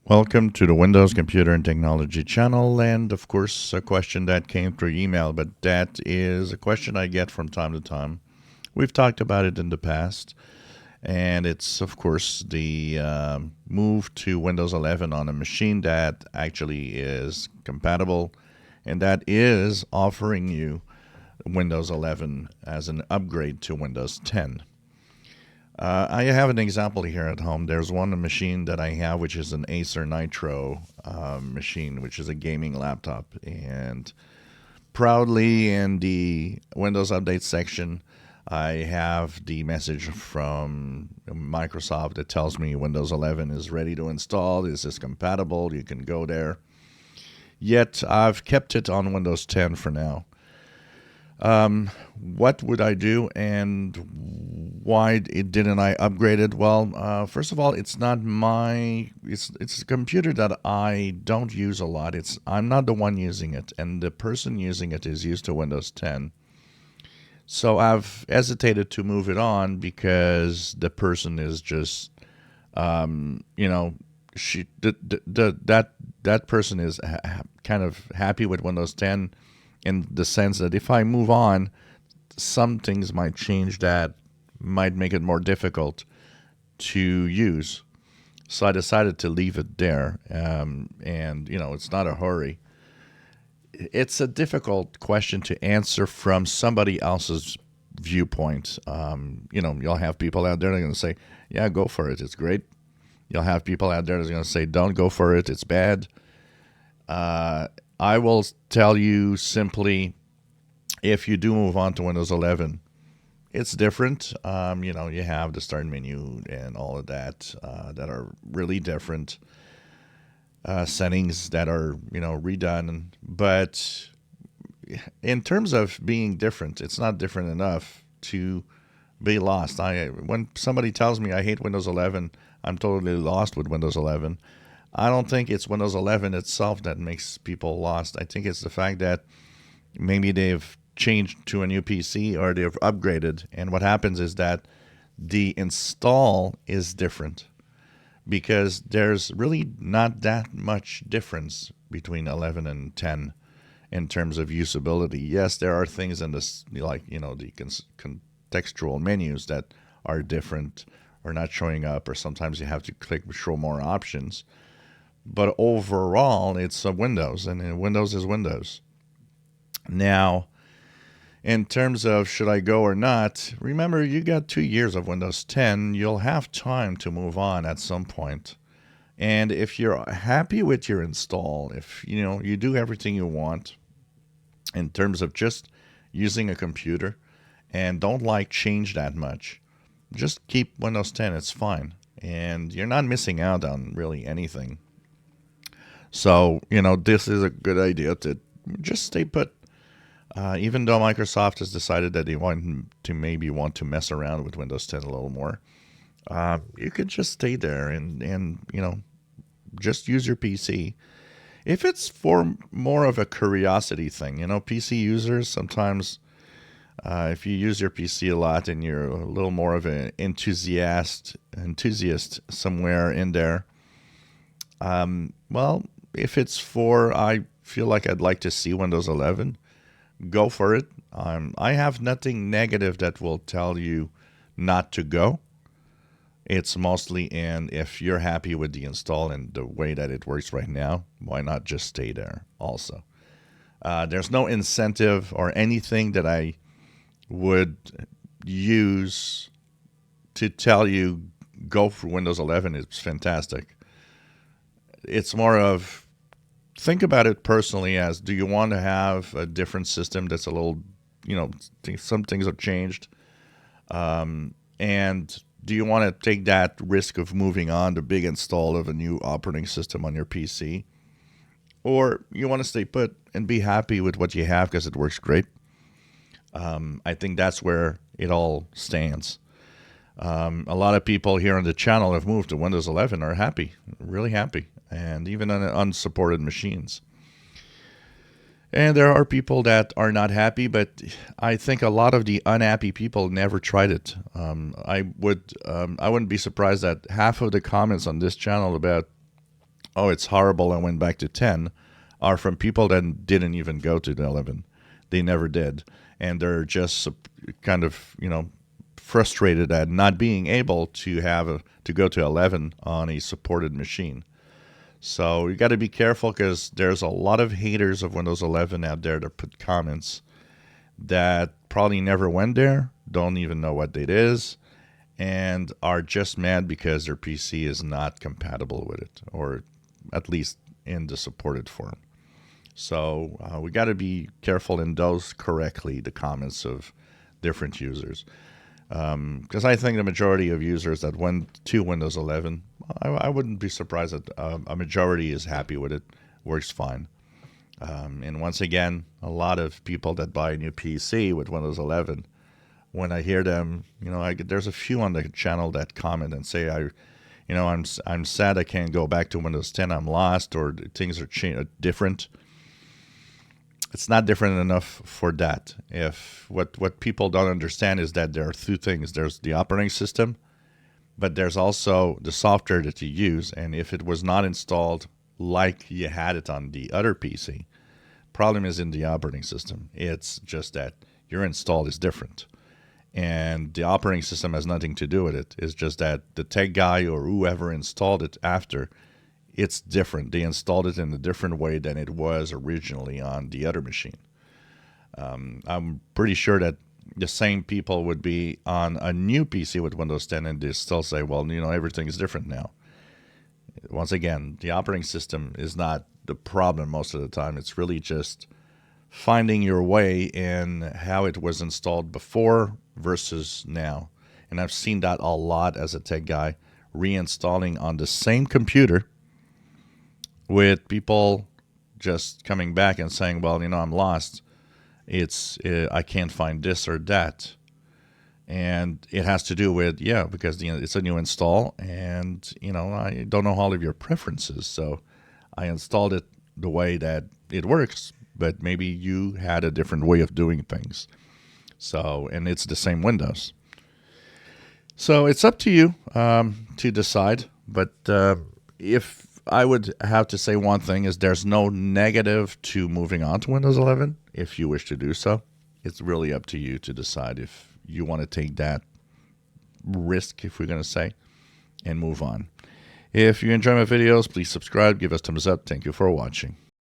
Welcome to the Windows Computer and Technology channel, and of course, a question that came through email, but that is a question I get from time to time. We've talked about it in the past, and it's, of course, the move to Windows 11 on a machine that actually is compatible and that is offering you Windows 11 as an upgrade to Windows 10. I have an example here at home. There's one machine that I have, which is an Acer Nitro machine, which is a gaming laptop. And proudly in the Windows Update section, I have the message from Microsoft that tells me Windows 11 is ready to install. This is compatible. You can go there. Yet I've kept it on Windows 10 for now. What would I do, and why didn't I upgrade it? Well, first of all, it's not my. It's a computer that I don't use a lot. I'm not the one using it, and the person using it is used to Windows 10. So I've hesitated to move it on because the person is just, that person is kind of happy with Windows 10 in the sense that if I move on, some things might change that might make it more difficult to use. So I decided to leave it there. And, it's not a hurry. It's a difficult question to answer from somebody else's viewpoint. You'll have people out there that are going to say, yeah, go for it. It's great. You'll have people out there that are going to say, don't go for it. It's bad. I will tell you simply, if you do move on to Windows 11, it's different. You have the start menu and all of that that are really different. Settings that are, redone. But in terms of being different, it's not different enough to be lost. When somebody tells me I hate Windows 11, I'm totally lost with Windows 11. I don't think it's Windows 11 itself that makes people lost. I think it's the fact that maybe they've changed to a new PC or they've upgraded. And what happens is that the install is different because there's really not that much difference between 11 and 10 in terms of usability. Yes, there are things in this, like, the contextual menus that are different or not showing up, or sometimes you have to click show more options. But overall, it's a Windows, and Windows is Windows. Now, in terms of should I go or not, remember, you got 2 years of Windows 10. You'll have time to move on at some point. And if you're happy with your install, if you do everything you want in terms of just using a computer and don't like change that much, just keep Windows 10. It's fine. And you're not missing out on really anything. So, this is a good idea to just stay put. Even though Microsoft has decided that they want to mess around with Windows 10 a little more, you could just stay there and just use your PC. If it's for more of a curiosity thing, PC users sometimes, if you use your PC a lot and you're a little more of an enthusiast somewhere in there, well, if it's I feel like I'd like to see Windows 11, go for it. I have nothing negative that will tell you not to go. It's mostly if you're happy with the install and the way that it works right now, why not just stay there also? There's no incentive or anything that I would use to tell you go for Windows 11. It's fantastic. It's more of, think about it personally as, do you want to have a different system that's a little, some things have changed? And do you want to take that risk of moving on the big install of a new operating system on your PC? Or you want to stay put and be happy with what you have because it works great? I think that's where it all stands. A lot of people here on the channel have moved to Windows 11 are happy, really happy, and even on unsupported machines. And there are people that are not happy, but I think a lot of the unhappy people never tried it. I wouldn't be surprised that half of the comments on this channel about oh, it's horrible, and went back to 10 are from people that didn't even go to the 11. They never did. And they're just kind of, frustrated at not being able to to go to 11 on a supported machine. So you got to be careful, because there's a lot of haters of Windows 11 out there that put comments that probably never went there, don't even know what it is, and are just mad because their PC is not compatible with it, or at least in the supported form. So we got to be careful and dose correctly the comments of different users. Because I think the majority of users that went to Windows 11, I wouldn't be surprised that a majority is happy with it, works fine. And once again, a lot of people that buy a new PC with Windows 11, when I hear them, there's a few on the channel that comment and say, I'm sad I can't go back to Windows 10. I'm lost, or things are different. It's not different enough for that. If what people don't understand is that there are two things. There's the operating system, but there's also the software that you use. And if it was not installed like you had it on the other PC, problem is in the operating system. It's just that your install is different. And the operating system has nothing to do with it. It's just that the tech guy or whoever installed it after, it's different. They installed it in a different way than it was originally on the other machine. I'm pretty sure that the same people would be on a new PC with Windows 10 and they still say, well, everything is different now. Once again, the operating system is not the problem most of the time. It's really just finding your way in how it was installed before versus now. And I've seen that a lot as a tech guy, reinstalling on the same computer, with people just coming back and saying, well, I'm lost. I can't find this or that. And it has to do with, because it's a new install, and, I don't know all of your preferences. So I installed it the way that it works, but maybe you had a different way of doing things. So, and it's the same Windows. So it's up to you to decide. But if I would have to say one thing, is there's no negative to moving on to Windows 11 if you wish to do so. It's really up to you to decide if you want to take that risk, if we're going to say, and move on. If you enjoy my videos, please subscribe, give us thumbs up. Thank you for watching.